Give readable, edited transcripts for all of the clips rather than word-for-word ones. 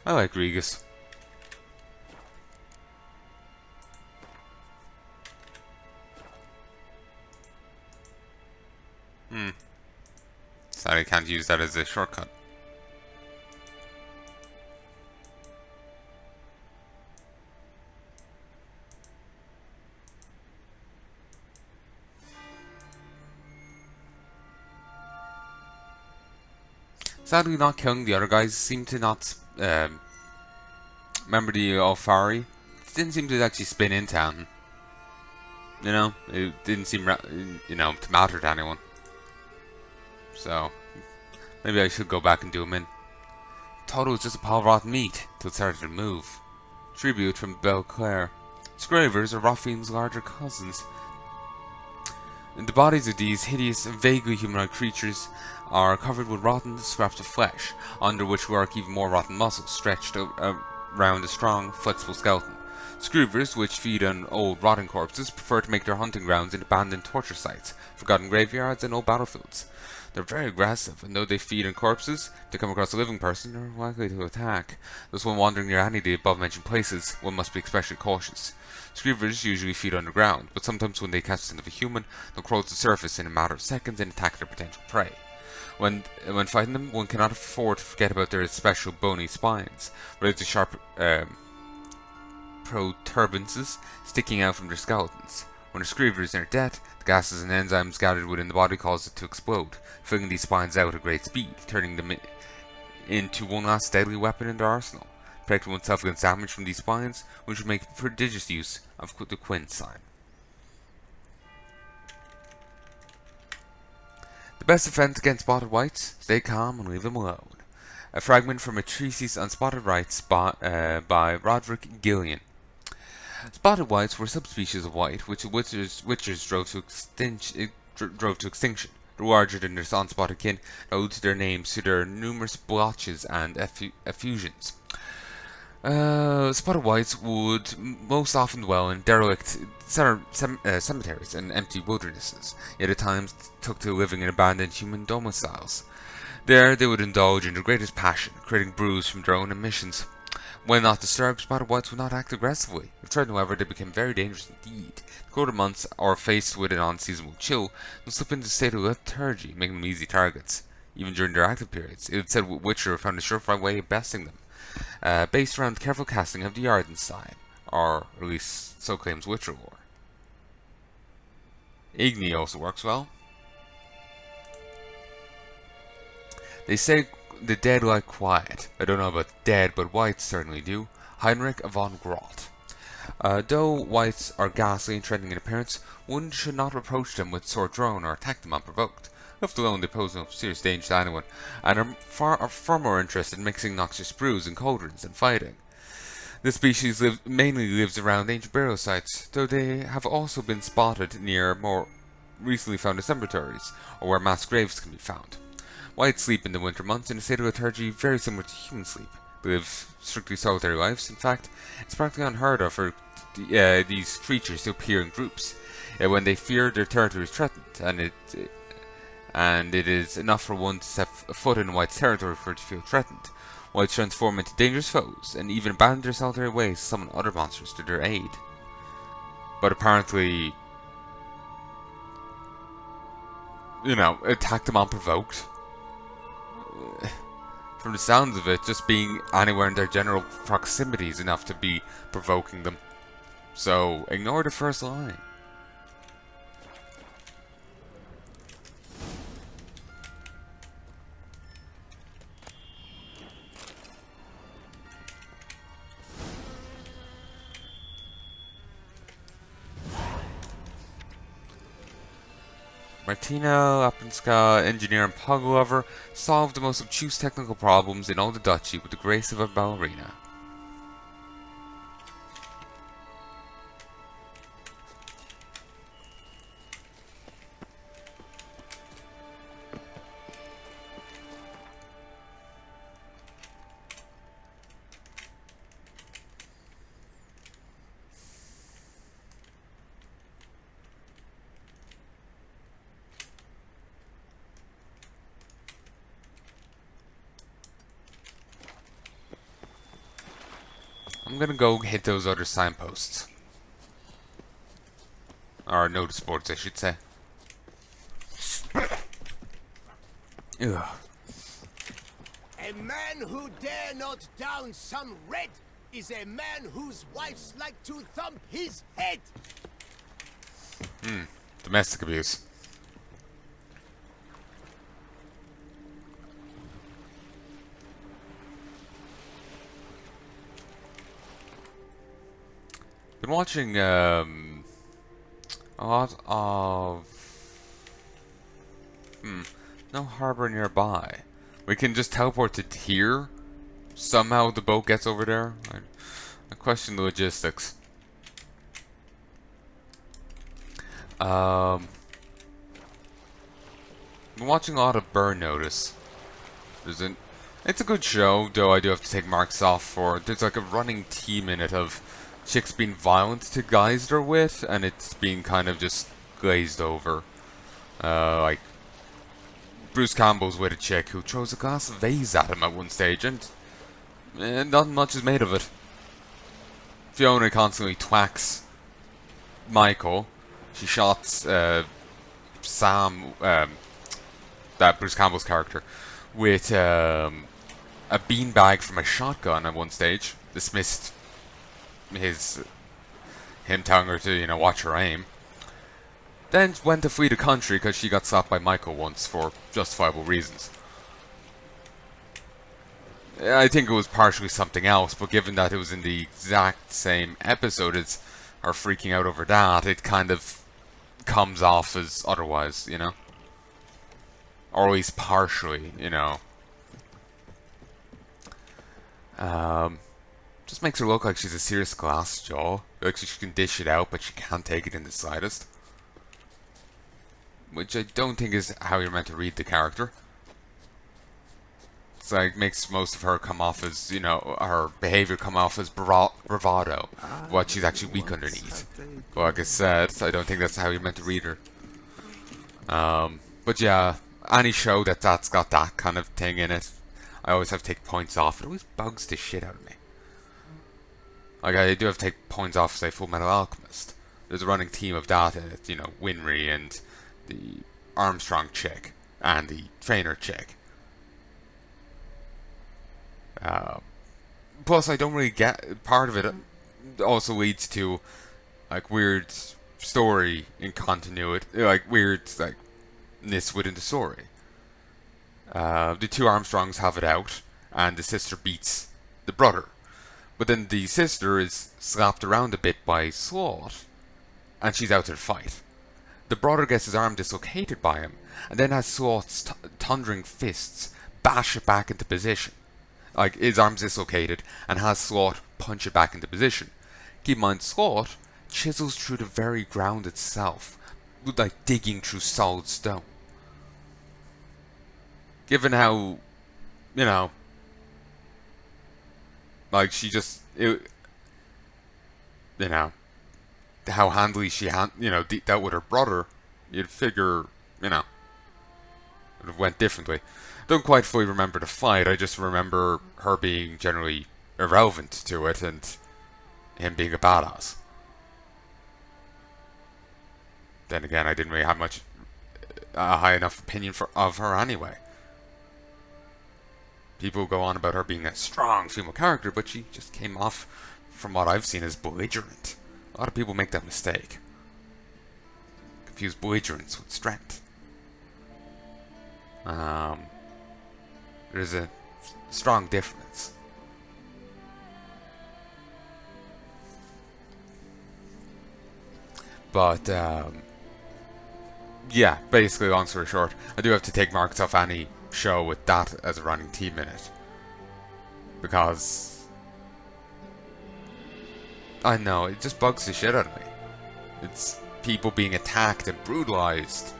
I like Regus. Hmm. Sadly, I can't use that as a shortcut. Sadly, not killing the other guys seemed to not. Remember the Alfari? It didn't seem to actually spin into him. You know, it didn't seem, to matter to anyone. So, maybe I should go back and do him in. Thought it was just a pile of rotten meat till it started to move. Tribute from Belclair. Scravers are Raffine's larger cousins. And the bodies of these hideous, vaguely humanoid creatures are covered with rotten scraps of flesh, under which work even more rotten muscles stretched around a strong, flexible skeleton. Scroovers, which feed on old, rotting corpses, prefer to make their hunting grounds in abandoned torture sites, forgotten graveyards, and old battlefields. They're very aggressive, and though they feed on corpses, to come across a living person are likely to attack. Thus, when wandering near any of the above-mentioned places, one must be especially cautious. Screevers usually feed underground, but sometimes when they catch scent of a human, they'll crawl to the surface in a matter of seconds and attack their potential prey. When fighting them, one cannot afford to forget about their special bony spines, related to sharp protuberances sticking out from their skeletons. When a screever is near death, the gases and enzymes gathered within the body cause it to explode, filling these spines out at great speed, turning them into one last deadly weapon in their arsenal. Protecting oneself against damage from these spines, one should make prodigious use of the Quint sign. The best defense against spotted whites: stay calm and leave them alone. A fragment from a treatise on spotted whites by Roderick Gillian. Spotted whites were subspecies of white which the witchers drove to extinction. The larger than their unspotted kin owed their names to their numerous blotches and effusions. Spotted whites would most often dwell in derelict cemeteries and empty wildernesses, yet at times took to living in abandoned human domiciles. There they would indulge in their greatest passion, creating brews from their own emissions. When not disturbed, spotted whites would not act aggressively. If threatened, however, they became very dangerous indeed. The colder months, or faced with an unseasonable chill, would slip into a state of lethargy, making them easy targets. Even during their active periods, it is said Witcher found a surefire way of besting them, based around careful casting of the Arden sign, or at least so claims Witcher lore. Igni also works well. They say the dead like quiet. I don't know about dead, but whites certainly do. Heinrich von Grot. Though whites are ghastly and threatening in appearance, one should not reproach them with sword drawn or attack them unprovoked. Left alone, they pose no serious danger to anyone, and are far more interested in mixing noxious brews and cauldrons than fighting. This species mainly lives around ancient burial sites, though they have also been spotted near more recently found cemeteries, or where mass graves can be found. Whites sleep in the winter months in a state of lethargy very similar to human sleep. They live strictly solitary lives. In fact, it's practically unheard of for these creatures to appear in groups. When they fear their territory is threatened, and it is enough for one to step a foot in a white's territory for it to feel threatened. Whites transform into dangerous foes, and even abandon their solitary ways to summon other monsters to their aid. But apparently, attack them unprovoked. From the sounds of it, just being anywhere in their general proximity is enough to be provoking them. So, ignore the first line. Martina Lapinska, engineer and pug lover, solved the most obtuse technical problems in all the duchy with the grace of a ballerina. I'm gonna go hit those other signposts. Or notice boards, I should say. Ugh. A man who dare not down some red is a man whose wives like to thump his head. Domestic abuse. Been watching a lot of no harbor nearby. We can just teleport to here. Somehow the boat gets over there. I question the logistics. Been watching a lot of Burn Notice. It's a good show, though I do have to take marks off for it. There's like a running theme in it of chicks being violent to guys they're with, and it's being kind of just glazed over. Like Bruce Campbell's with a chick who throws a glass vase at him at one stage, and not much is made of it. Fiona constantly twacks Michael. She shots Sam, that Bruce Campbell's character, with a beanbag from a shotgun at one stage. Dismissed him telling her to, watch her aim. Then went to flee the country because she got slapped by Michael once for justifiable reasons. I think it was partially something else, but given that it was in the exact same episode as her freaking out over that, it kind of comes off as otherwise, Or at least partially, Just makes her look like she's a serious glass jaw. Like she can dish it out, but she can't take it in the slightest. Which I don't think is how you're meant to read the character. It's like, makes most of her come off as, her behavior come off as bravado. What she's actually weak underneath. But like I said, I don't think that's how you're meant to read her. But yeah, any show that's got that kind of thing in it, I always have to take points off. It always bugs the shit out of me. Like, I do have to take points off, say, Full Metal Alchemist. There's a running theme of that in it, Winry and the Armstrong chick and the trainer chick. Plus, I don't really get... Part of it also leads to, like, weird story incontinuity. Like, weird, ness within the story. The two Armstrongs have it out, and the sister beats the brother. But then the sister is slapped around a bit by Sloth, and she's out to the fight. The brother gets his arm dislocated by him, and then has Sloth's thundering fists bash it back into position. Like, his arm's dislocated, and has Sloth punch it back into position. Keep in mind, Sloth chisels through the very ground itself, like digging through solid stone. Given how, like she just, how handily she dealt with her brother, you'd figure, it would have went differently. Don't quite fully remember the fight, I just remember her being generally irrelevant to it and him being a badass. Then again, I didn't really have much high enough opinion of her anyway. People go on about her being a strong female character, but she just came off, from what I've seen, as belligerent. A lot of people make that mistake. Confuse belligerence with strength. There's a strong difference. But, yeah, basically, long story short, I do have to take marks off any show with that as a running theme in it. Because, I know, it just bugs the shit out of me. It's people being attacked and brutalized,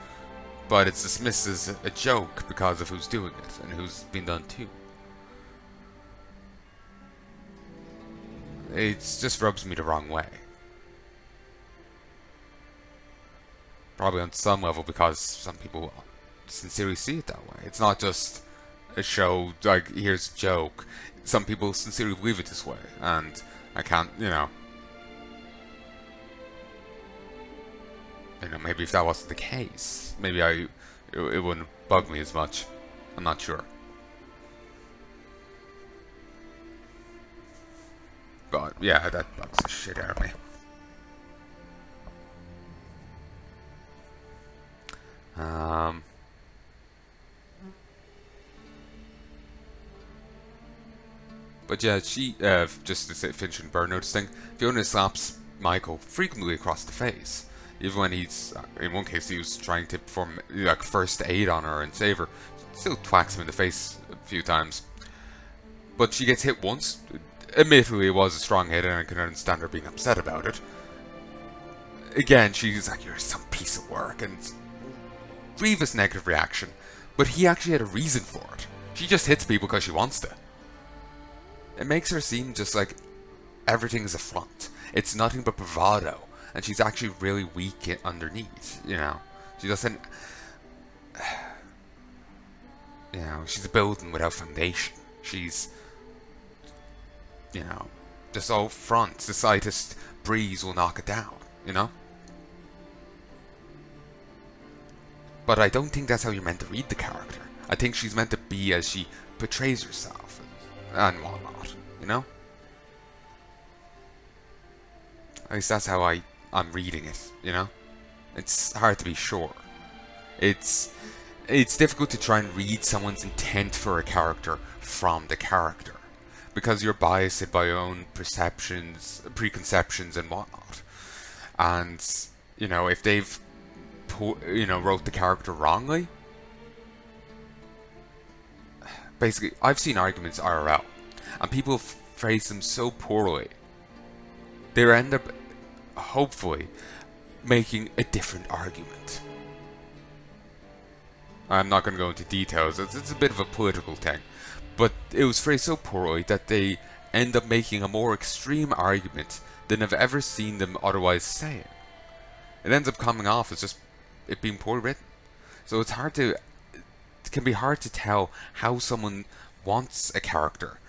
but it's dismissed as a joke because of who's doing it and who's been done to. It just rubs me the wrong way. Probably on some level because some people sincerely see it that way. It's not just a show, like, here's a joke. Some people sincerely believe it this way, and I can't, maybe if that wasn't the case, maybe it wouldn't bug me as much. I'm not sure. But yeah, that bugs the shit out of me. But yeah, she, just to say, finish the bird notice thing, Fiona slaps Michael frequently across the face. Even when he's, in one case, he was trying to perform like first aid on her and save her. Still twacks him in the face a few times. But she gets hit once. Admittedly, it was a strong hit, and I can understand her being upset about it. Again, she's like, "You're some piece of work," and grievous negative reaction. But he actually had a reason for it. She just hits people because she wants to. It makes her seem just like everything is a front. It's nothing but bravado, and she's actually really weak underneath. She doesn't. She's a building without foundation. She's, just all fronts. The slightest breeze will knock it down. But I don't think that's how you're meant to read the character. I think she's meant to be as she portrays herself and whatnot. At least that's how I'm reading it. It's hard to be sure. It's difficult to try and read someone's intent for a character from the character, because you're biased by your own perceptions, preconceptions, and whatnot. And if they've wrote the character wrongly, basically, I've seen arguments IRL, and people phrase them so poorly, they end up hopefully making a different argument. I'm not going to go into details, it's a bit of a political thing, but it was phrased so poorly that they end up making a more extreme argument than I've ever seen them otherwise saying. It ends up coming off as just it being poorly written. So it can be hard to tell how someone wants a character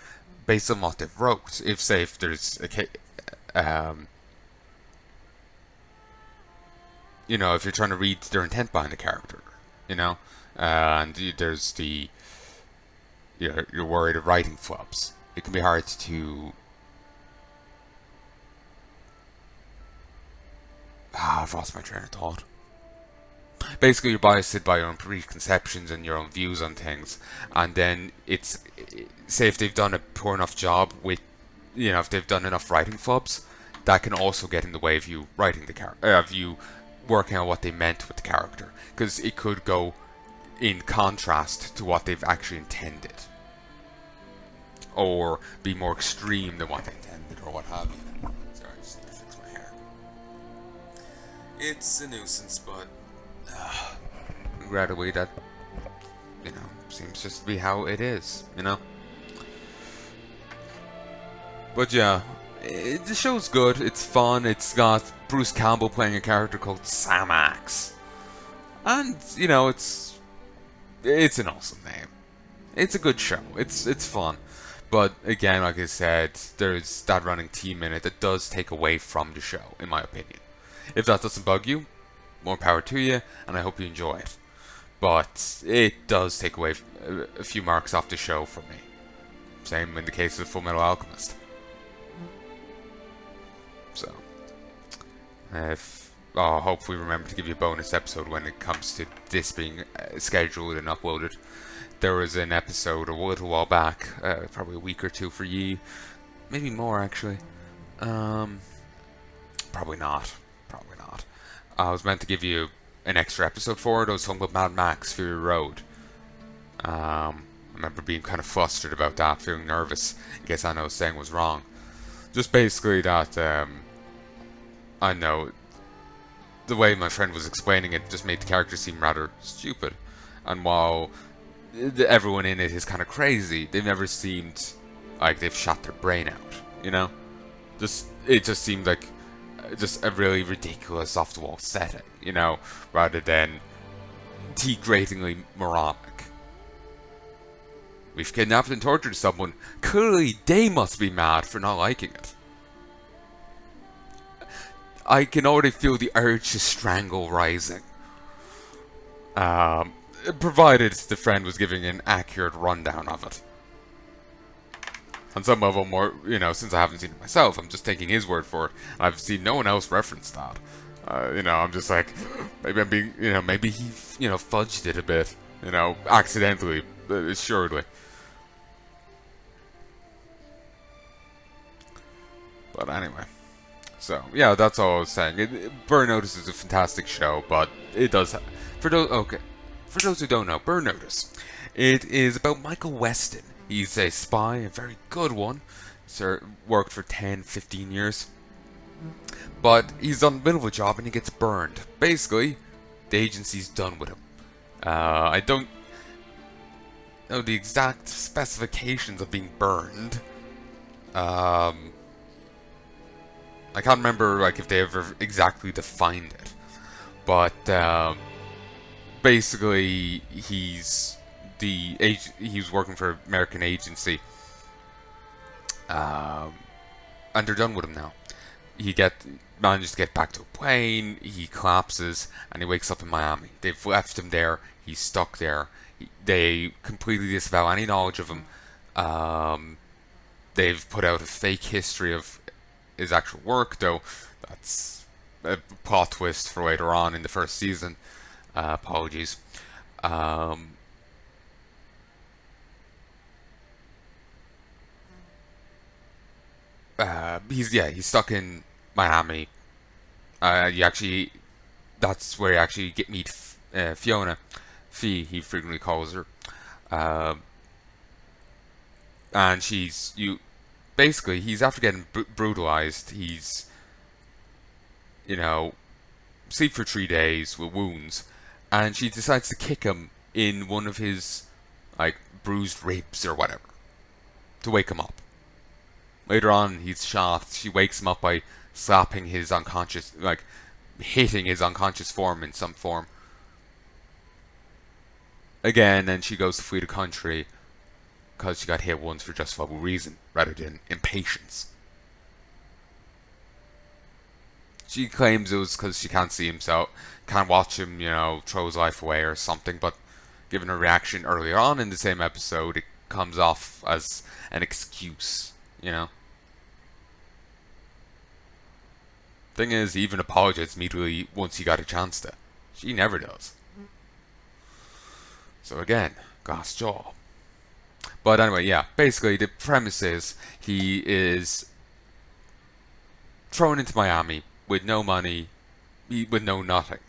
based on what they've wrote. If there's a if you're trying to read their intent behind the character, and there's you're worried of writing flubs. It can be hard to. I've lost my train of thought. Basically, you're biased by your own preconceptions and your own views on things, and then say if they've done a poor enough job with, if they've done enough writing flubs, that can also get in the way of you writing the character, of you working out what they meant with the character, because it could go in contrast to what they've actually intended, or be more extreme than what they intended, or what have you. Sorry, I just need to fix my hair. It's a nuisance, but regrettably that seems just to be how it is, But yeah, the show's good. It's fun. It's got Bruce Campbell playing a character called Sam Axe, and it's an awesome name. It's a good show. It's fun, but again, like I said, there's that running theme in it that does take away from the show, in my opinion. If that doesn't bug you, more power to you, and I hope you enjoy it. But it does take away a few marks off the show for me. Same in the case of Full Metal Alchemist. So, I'll hopefully remember to give you a bonus episode when it comes to this being scheduled and uploaded. There was an episode a little while back, probably a week or two for you, maybe more actually. Probably not. I was meant to give you an extra episode for it. I was talking about Mad Max Fury Road. I remember being kind of flustered about that, feeling nervous in case I was saying was wrong. Just basically that, I know, the way my friend was explaining it just made the character seem rather stupid. And while everyone in it is kind of crazy, they've never seemed like they've shot their brain out, It just seemed like just a really ridiculous off-the-wall setting, rather than degratingly moronic. We've kidnapped and tortured someone. Clearly, they must be mad for not liking it. I can already feel the urge to strangle rising. Provided the friend was giving an accurate rundown of it. On some level, more, since I haven't seen it myself, I'm just taking his word for it. I've seen no one else reference that. I'm just like, maybe I'm being, maybe he, fudged it a bit, accidentally, assuredly. But anyway. So, yeah, that's all I was saying. Burn Notice is a fantastic show, but it does... For those who don't know, Burn Notice. It is about Michael Weston. He's a spy, a very good one. Sir worked for 10, 15 years. But he's done a bit of a job and he gets burned. Basically, the agency's done with him. I don't know the exact specifications of being burned. I can't remember if they ever exactly defined it, but basically he's working for an American agency, and they're done with him now. He manages to get back to a plane. He collapses and he wakes up in Miami. They've left him there. He's stuck there. They completely disavow any knowledge of him. They've put out a fake history of his actual work, though that's a plot twist for later on in the first season. Apologies. He's stuck in Miami. That's where you actually meet Fiona. Fee, he frequently calls her. And basically, he's after getting brutalized. He's, sleep for 3 days with wounds, and she decides to kick him in one of his, bruised ribs or whatever, to wake him up. Later on, he's shot. She wakes him up by slapping his unconscious, hitting his unconscious form in some form. Again, and she goes to flee the country because she got hit once for justifiable reason rather than impatience. She claims it was because she can't see him, so can't watch him, throw his life away or something, but given her reaction earlier on in the same episode, it comes off as an excuse, Thing is, he even apologized immediately once he got a chance to. She never does. So again, glass jaw. But anyway, yeah, basically the premise is he is thrown into Miami with no money, with no nothing.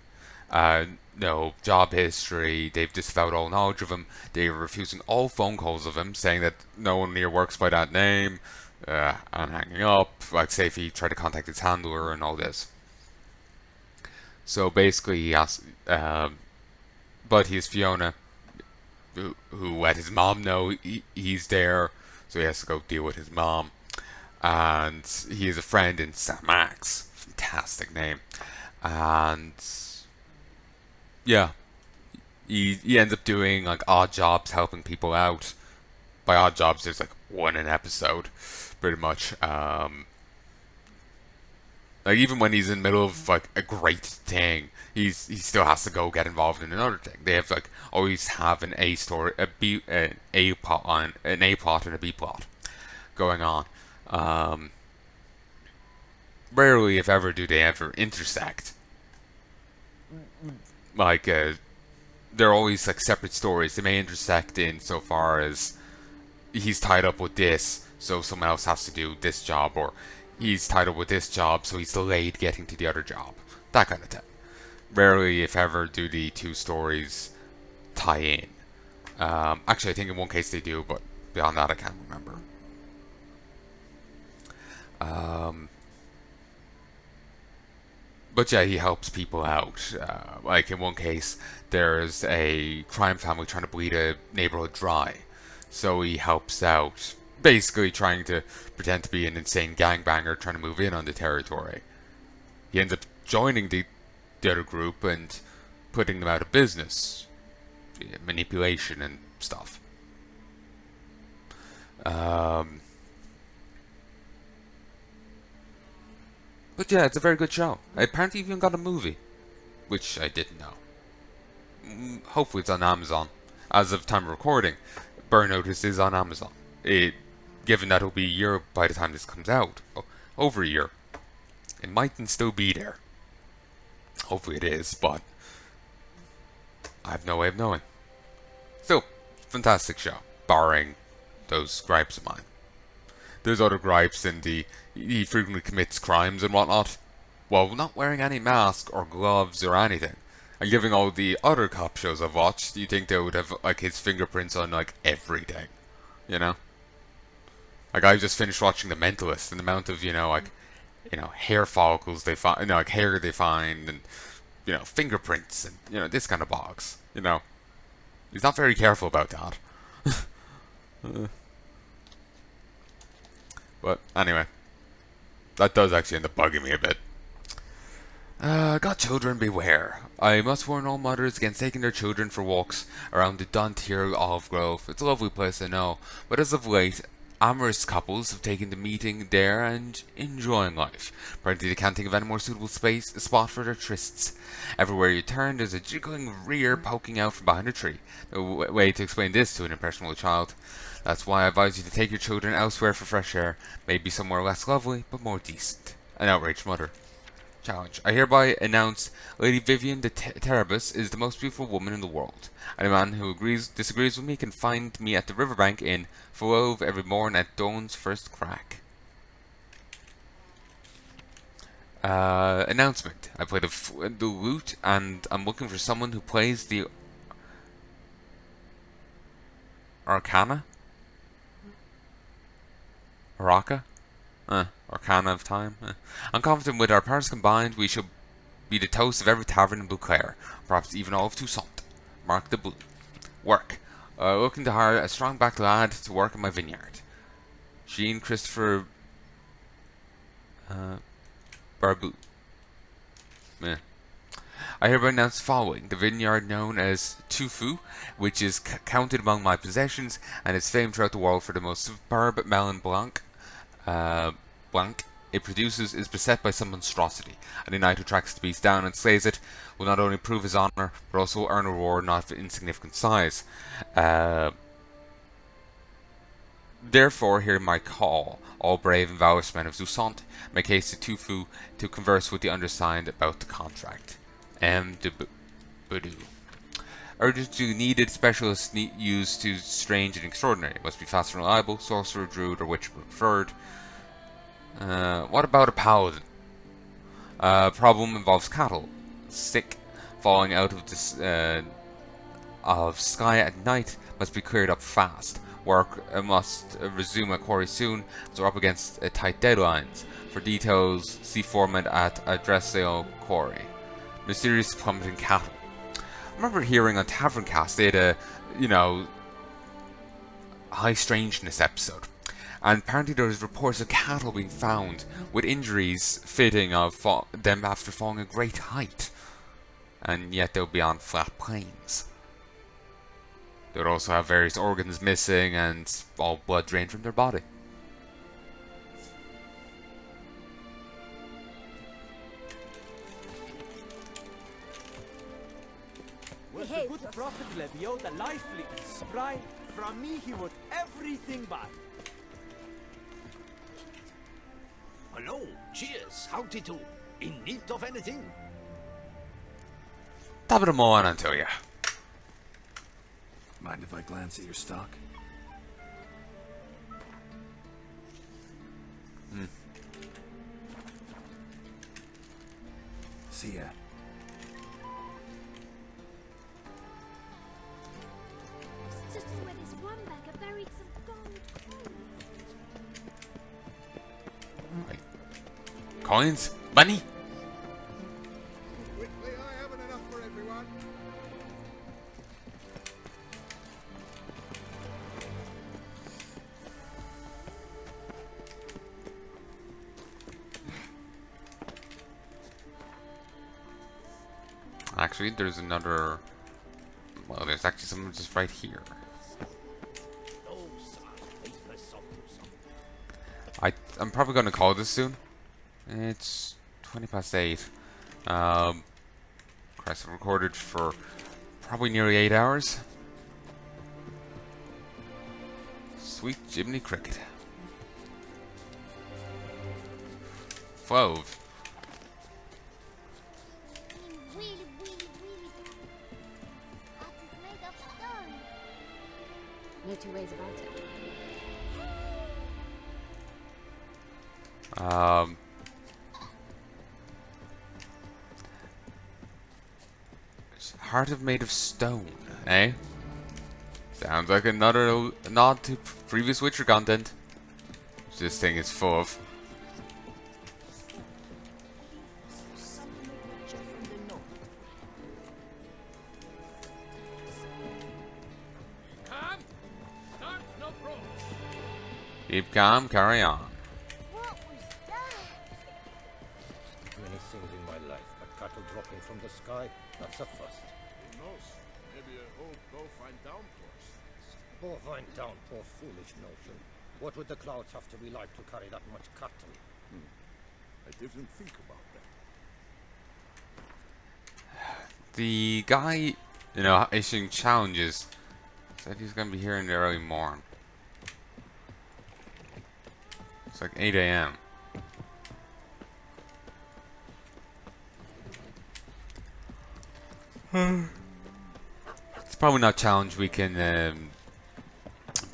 No job history. They've disavowed all knowledge of him. They're refusing all phone calls of him, saying that no one here works by that name. And hanging up. Say if he tried to contact his handler and all this. So basically, he has, but he's Fiona, who let his mom know he's there, so he has to go deal with his mom. And he is a friend in Sam Max. Fantastic name. And yeah, he ends up doing odd jobs, helping people out. By odd jobs, there's one an episode, pretty much. Even when he's in the middle of a great thing, he still has to go get involved in another thing. They have always have an A story, an A plot and a B plot going on. Rarely, if ever, do they ever intersect. They're always separate stories. They may intersect in so far as he's tied up with this, so someone else has to do this job, or he's tied up with this job, so he's delayed getting to the other job. That kind of thing. Rarely, if ever, do the two stories tie in. Actually, I think in one case they do, but beyond that, I can't remember. But yeah, he helps people out. In one case, there's a crime family trying to bleed a neighborhood dry. So he helps out, basically trying to pretend to be an insane gangbanger trying to move in on the territory. He ends up joining the other group and putting them out of business. Manipulation and stuff. But But yeah, it's a very good show. I apparently even got a movie, which I didn't know. Hopefully it's on Amazon. As of time of recording, Burn Notice is on Amazon. Given that it'll be a year by the time this comes out, over a year, it mightn't still be there. Hopefully it is, but I have no way of knowing. Still, fantastic show, barring those gripes of mine. There's other gripes in he frequently commits crimes and whatnot, while not wearing any mask or gloves or anything. And given all the other cop shows I've watched, you think they would have like his fingerprints on like everything, you know? Like I just finished watching The Mentalist, and the amount of hair follicles they find, like hair they find, and fingerprints, and this kind of bogs. He's not very careful about that. But anyway, that does actually end up bugging me a bit. Godchildren beware. I must warn all mothers against taking their children for walks around the Dontir Olive Grove. It's a lovely place, I know, but as of late, amorous couples have taken to meeting there and enjoying life. Apparently they can't think of any more suitable spot for their trysts. Everywhere you turn, there's a jiggling rear poking out from behind a tree. No way to explain this to an impressionable child. That's why I advise you to take your children elsewhere for fresh air, maybe somewhere less lovely, but more decent. An outraged mother. Challenge. I hereby announce Lady Vivian de Terabus is the most beautiful woman in the world. Any man who disagrees with me can find me at the riverbank in Fulove every morn at dawn's first crack. Announcement. I play the lute, and I'm looking for someone who plays the Arcana? Araka? Arcana of time. I'm confident with our powers combined, we shall be the toast of every tavern in Beauclair, perhaps even all of Toussaint. Mark the Blue. Work. Looking to hire a strong-backed lad to work in my vineyard. Jean Christopher Barbu. I hereby announce the following. The vineyard known as Tufu, which is counted among my possessions, and is famed throughout the world for the most superb melon blanc it produces, is beset by some monstrosity. Any knight who tracks the beast down and slays it will not only prove his honor, but also earn a reward not of insignificant size. Therefore, hear my call, all brave and valorous men of Toussaint. Make haste to Tufu to converse with the undersigned about the contract. M. de Boudou. Urgently needed specialists used to strange and extraordinary. Must be fast and reliable, sorcerer, druid, or witch preferred. What about a paladin? Problem involves cattle. Sick. Falling out of sky at night must be cleared up fast. Work must resume at quarry soon, as we're up against tight deadlines. For details, see foreman at Adresseo Quarry. Mysterious plummeting cattle. I remember hearing on Taverncast they had a, high strangeness episode. And apparently there was reports of cattle being found with injuries fitting of them after falling a great height. And yet they'll be on flat plains. They would also have various organs missing and all blood drained from their body. Was the good prophet Lebioda lively and spry? From me he would everything buy. Hello, cheers, howdy do. In need of anything? Top of the morning, Antonia. Mind if I glance at your stock? See ya. Just where this one beggar buried some gold coins. Coins? Money? Quickly, I haven't enough for everyone. Actually, there's another... Well, there's actually someone just right here. I'm probably going to call this soon. It's 20 past 8. Christ, I've recorded for probably nearly 8 hours. Sweet Jiminy Cricket. 12. Really, really, really bad. Heart is made of stone. No two ways about it. Heart of made of stone, eh? Sounds like another nod to previous Witcher content, which this thing is full of. Keep calm, carry on. What was that? Many things in my life, but cattle dropping from the sky, that's a first. Who knows? Maybe a whole bovine downpours. Bovine downpour, foolish notion. What would the clouds have to be like to carry that much cattle? I didn't think about that. The guy, you know, issuing challenges said he's gonna be here in the early morn. It's like 8 a.m. It's probably not a challenge we can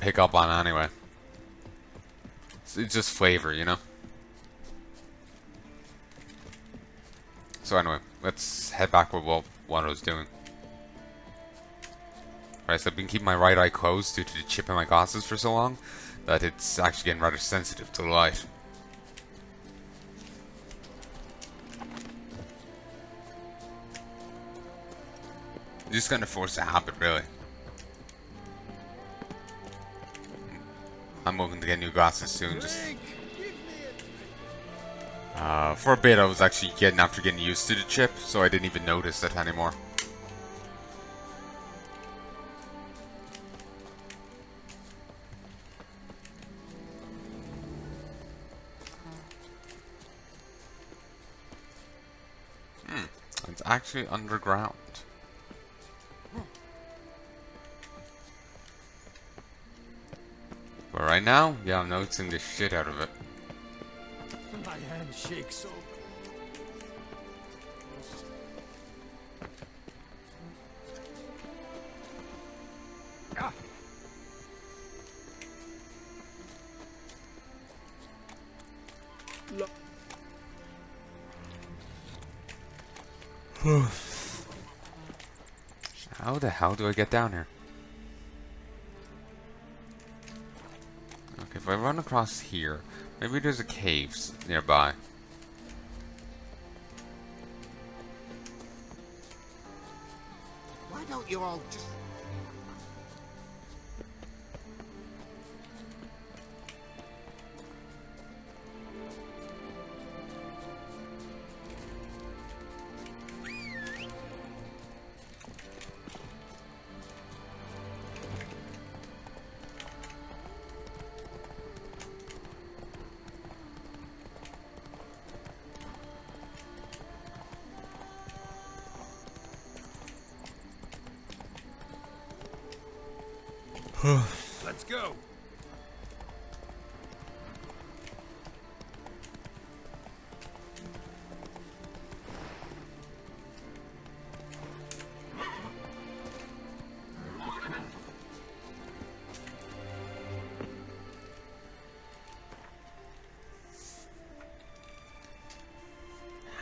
pick up on anyway. It's just flavor, you know? So anyway, let's head back with what I was doing. Right, so I've been keeping my right eye closed due to the chip in my glasses for so long that it's actually getting rather sensitive to the light. I'm just gonna force a habit, really. I'm hoping to get new glasses soon. Just for a bit, I was actually after getting used to the chip, so I didn't even notice it anymore. It's actually underground. But right now, yeah, I'm noticing the shit out of it. My hand shakes so. Ah. How the hell do I get down here? Okay, if I run across here, maybe there's a cave nearby. Why don't you all just... Let's go.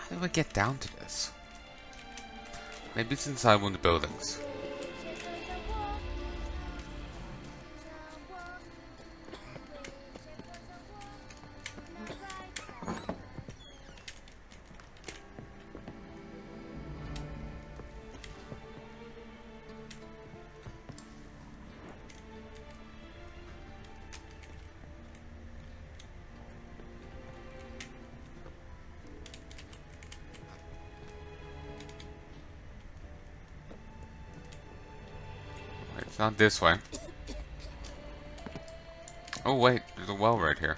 How do I get down to this? Maybe it's inside one of the buildings. It's not this way. Oh wait, there's a well right here.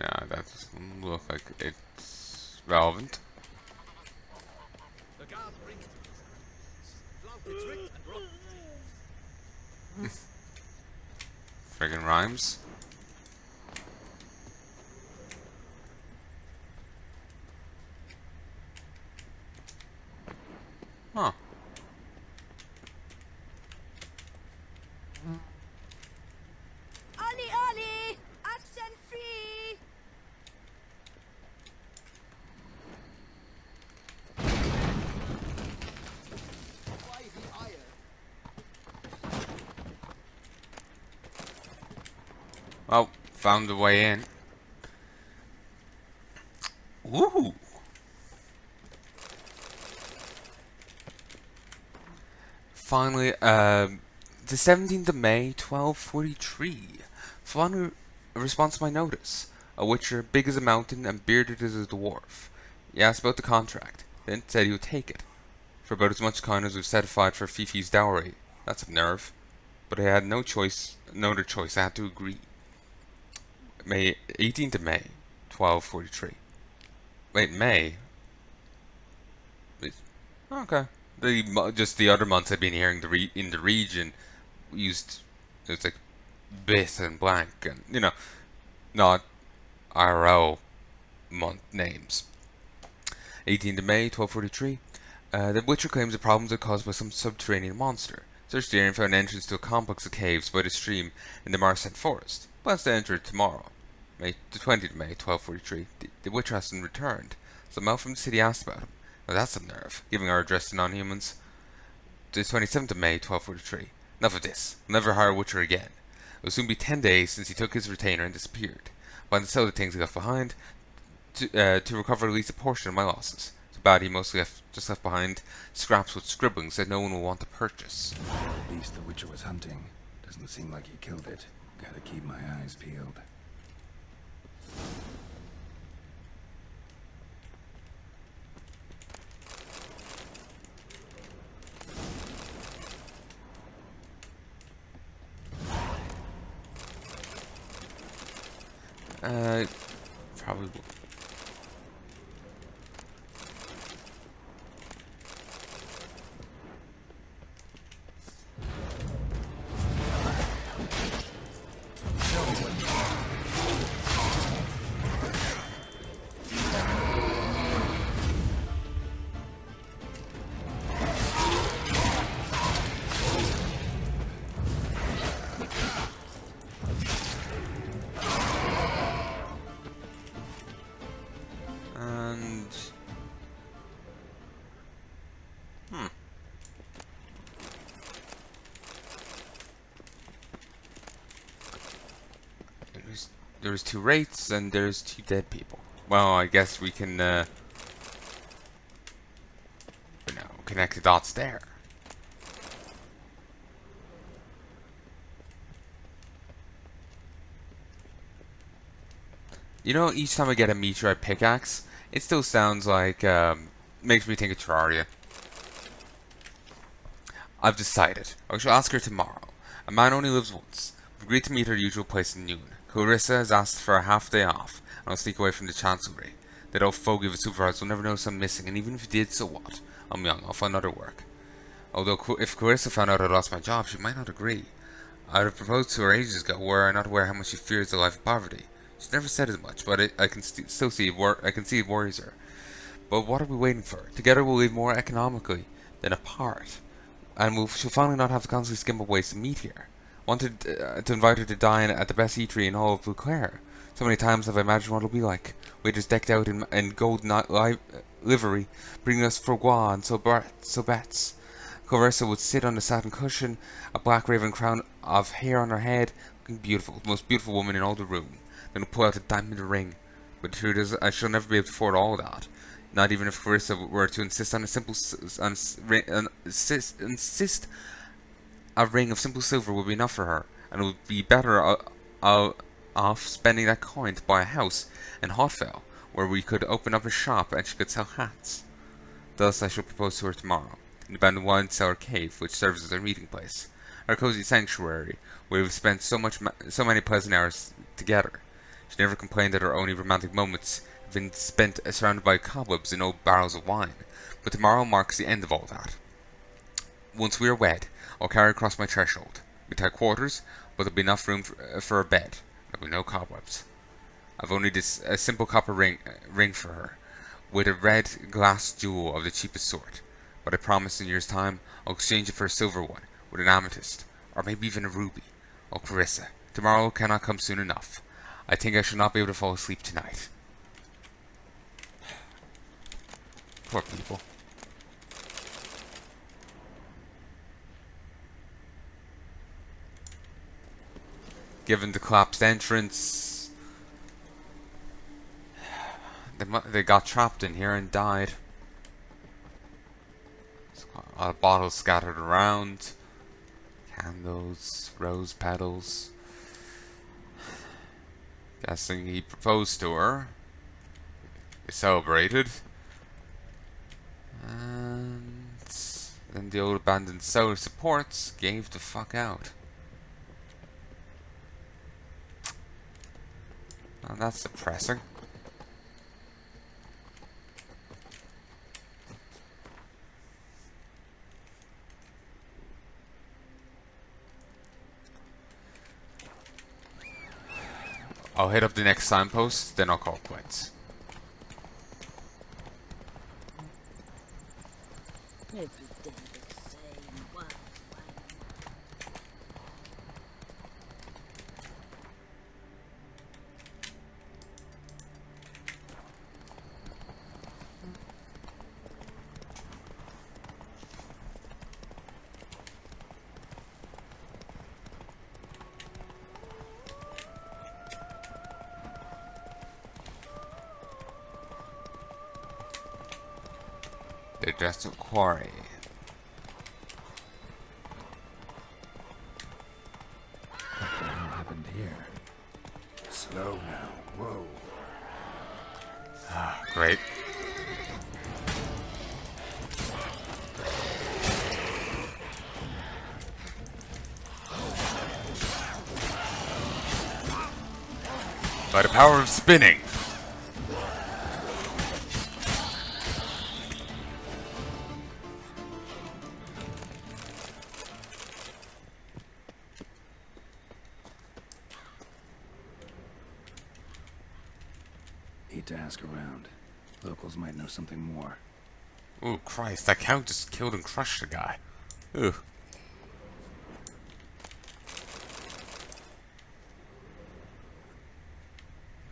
Nah, that doesn't look like it's relevant. The guard bring flouted trick and run. Friggin' rhymes. Huh. Ollie, Ollie! Accent free! Why the ire? Well, found the way in. Woohoo! Finally, the 17th of May, 1243. Finally, a response to my notice. A witcher, big as a mountain and bearded as a dwarf. He asked about the contract, then said he would take it. For about as much coin as was set aside for Fifi's dowry. That's a nerve. But I had no other choice, I had to agree. 18th of May, 1243. Wait, May? Okay. Just the other months I've been hearing in the region used, it's like bis and blank and, you know, not IRL month names. 18th of May, 1243. The Witcher claims the problems are caused by some subterranean monster. Searched the area and found an entrance to a complex of caves by the stream in the Marcent Forest. Plans to enter it tomorrow. The 20th of May, 1243. The Witcher hasn't returned. Some elf from the city asked about him. Now that's a nerve, giving our address to non-humans. The 27th of May, 1243. Enough of this. I'll never hire a Witcher again. It will soon be 10 days since he took his retainer and disappeared. By the sell the things he left behind, to recover at least a portion of my losses. Too bad he mostly just left behind scraps with scribblings that no one will want to purchase. The beast the Witcher was hunting. Doesn't seem like he killed it. Gotta keep my eyes peeled. Probably. There's 2 wraiths and there's 2 dead people. Well, I guess we can, connect the dots there. You know, each time I get a meteorite pickaxe, it still sounds like, makes me think of Terraria. I've decided. I shall ask her tomorrow. A man only lives once. We've agreed to meet her usual place at noon. Clarissa has asked for a half day off, and I'll sneak away from the Chancellery. That old fogey of a supervisor will never notice I'm missing, and even if he did, so what? I'm young, I'll find other work. Although, if Clarissa found out I lost my job, she might not agree. I would have proposed to her ages ago, were I not aware how much she fears the life of poverty. She's never said as much, but I can still see it worries her. But what are we waiting for? Together we'll live more economically than apart, and she'll finally not have to constantly skim up ways to meet here. Wanted to invite her to dine at the best eatery in all of Blue Clare. So many times have I imagined what it'll be like. Waiters decked out in gold livery, bringing us fourbois and sorbets. Clarissa would sit on the satin cushion, a black raven crown of hair on her head, looking beautiful, the most beautiful woman in all the room. Then pull out a diamond ring. But the truth is, I shall never be able to afford all that. Not even if Clarissa were to insist on insist a ring of simple silver would be enough for her, and it would be better off spending that coin to buy a house in Hotvale, where we could open up a shop and she could sell hats. Thus I shall propose to her tomorrow, in the abandoned wine cellar cave which serves as our meeting place, our cozy sanctuary, where we've spent so many pleasant hours together. She never complained that her only romantic moments had been spent surrounded by cobwebs and old barrels of wine. But tomorrow marks the end of all that. Once we are wed, I'll carry her across my threshold. Be tight quarters, but there'll be enough room for a bed. There'll be no cobwebs. I've only this a simple copper ring for her, with a red glass jewel of the cheapest sort. But I promise in a year's time I'll exchange it for a silver one, with an amethyst, or maybe even a ruby. Oh, Clarissa, tomorrow cannot come soon enough. I think I shall not be able to fall asleep tonight. Poor people. Given the collapsed entrance, they got trapped in here and died. A lot of bottles scattered around. Candles, rose petals. Guessing he proposed to her. They celebrated. And then the old abandoned solar supports gave the fuck out. Oh, that's depressing. I'll hit up the next signpost, then I'll call quits. Every day the same. Why? They're just a quarry. What the hell happened here? Slow now. Whoa. Ah, great. By the power of spinning. Need to ask around. Locals might know something more. Ooh, Christ, that count just killed and crushed the guy. Ooh.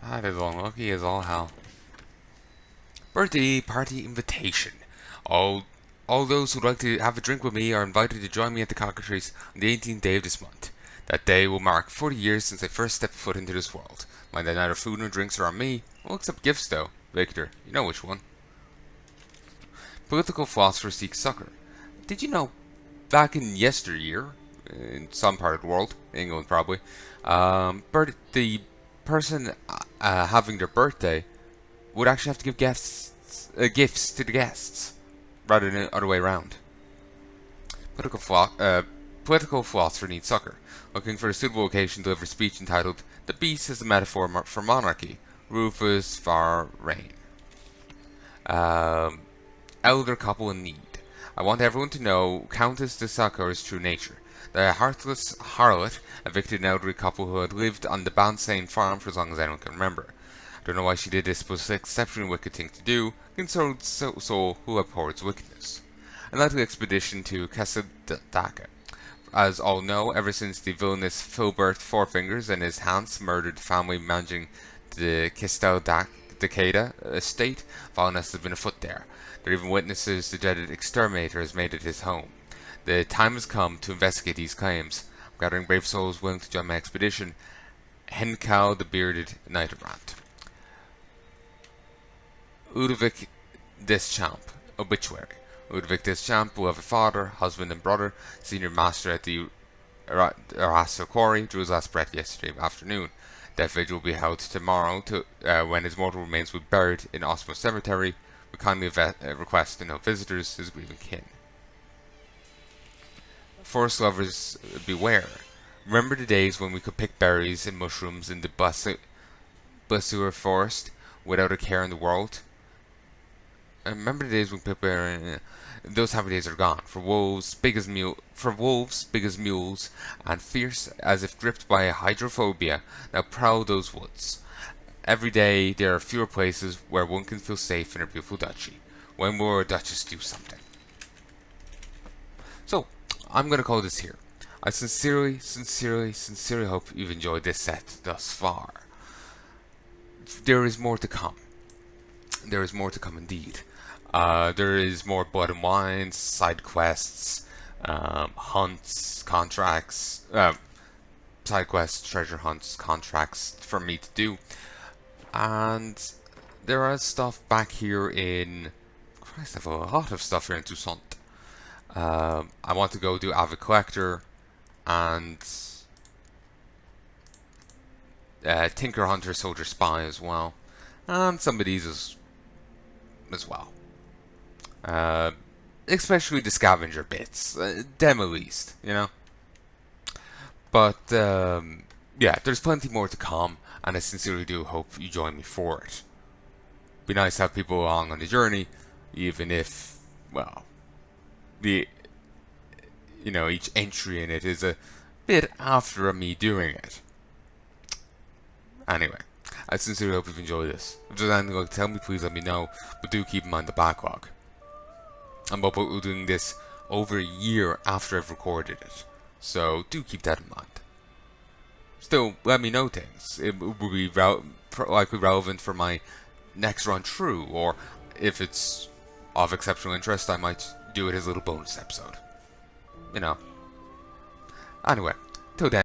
That is unlucky as all hell. Birthday party invitation. All those who'd like to have a drink with me are invited to join me at the Cockatrice on the 18th day of this month. That day will mark 40 years since I first stepped foot into this world. Mind that neither food nor drinks are on me. Well, except gifts though. Victor, you know which one. Political philosophers seek succor. Did you know, back in yesteryear, in some part of the world, England probably, the person having their birthday would actually have to give gifts to the guests, rather than the other way around. Political philosopher needs succor, looking for a suitable occasion to deliver a speech entitled "The Beast is a Metaphor for Monarchy, Rufus var Reign." Elder couple in need. I want everyone to know Countess de Sacor's true nature. The heartless harlot evicted an elderly couple who had lived on the Bansane farm for as long as anyone can remember. I don't know why she did this, but it's an exceptionally wicked thing to do, consoled soul who abhors wickedness. A nightly expedition to Casadaka. As all know, ever since the villainous Filbert Fourfingers and his Hans murdered the family managing the Scoia'tael estate, violence has been afoot there. There are even witnesses the dreaded exterminator has made it his home. The time has come to investigate these claims. I'm gathering brave souls willing to join my expedition. Henkal the Bearded Knight Errant. Ludovic Deschamps. Obituary. Ludovic Deschamps will have a father, husband and brother, senior master at the Arasa Quarry, drew his last breath yesterday afternoon. Death vigil will be held tomorrow when his mortal remains will be buried in Osmo Cemetery. We kindly request to no visitors, his grieving kin. Forest lovers, beware. Remember the days when we could pick berries and mushrooms in the Basura Forest without a care in the world. I remember the days when people were, those happy days are gone. For wolves big as mules, and fierce as if gripped by a hydrophobia, now prowl those woods. Every day there are fewer places where one can feel safe in a beautiful duchy. When will our duchess do something? So, I'm going to call this here. I sincerely hope you've enjoyed this set thus far. There is more to come. There is more to come indeed. There is more blood and wine, side quests, hunts, contracts, side quests, treasure hunts, contracts for me to do. And there is stuff back here in... Christ, I have a lot of stuff here in Toussaint. I want to go do Avid Collector and Tinker Hunter Soldier Spy as well. And some of these as well. Especially the scavenger bits. Them at least, you know. But, yeah, there's plenty more to come, and I sincerely do hope you join me for it. Be nice to have people along on the journey, even if, well, each entry in it is a bit after me doing it. Anyway, I sincerely hope you've enjoyed this. If there's anything like to tell me, please let me know, but do keep in mind the backlog. I'm about doing this over a year after I've recorded it, so do keep that in mind. Still, let me know things. It will be likely relevant for my next run through, or if it's of exceptional interest, I might do it as a little bonus episode. You know. Anyway,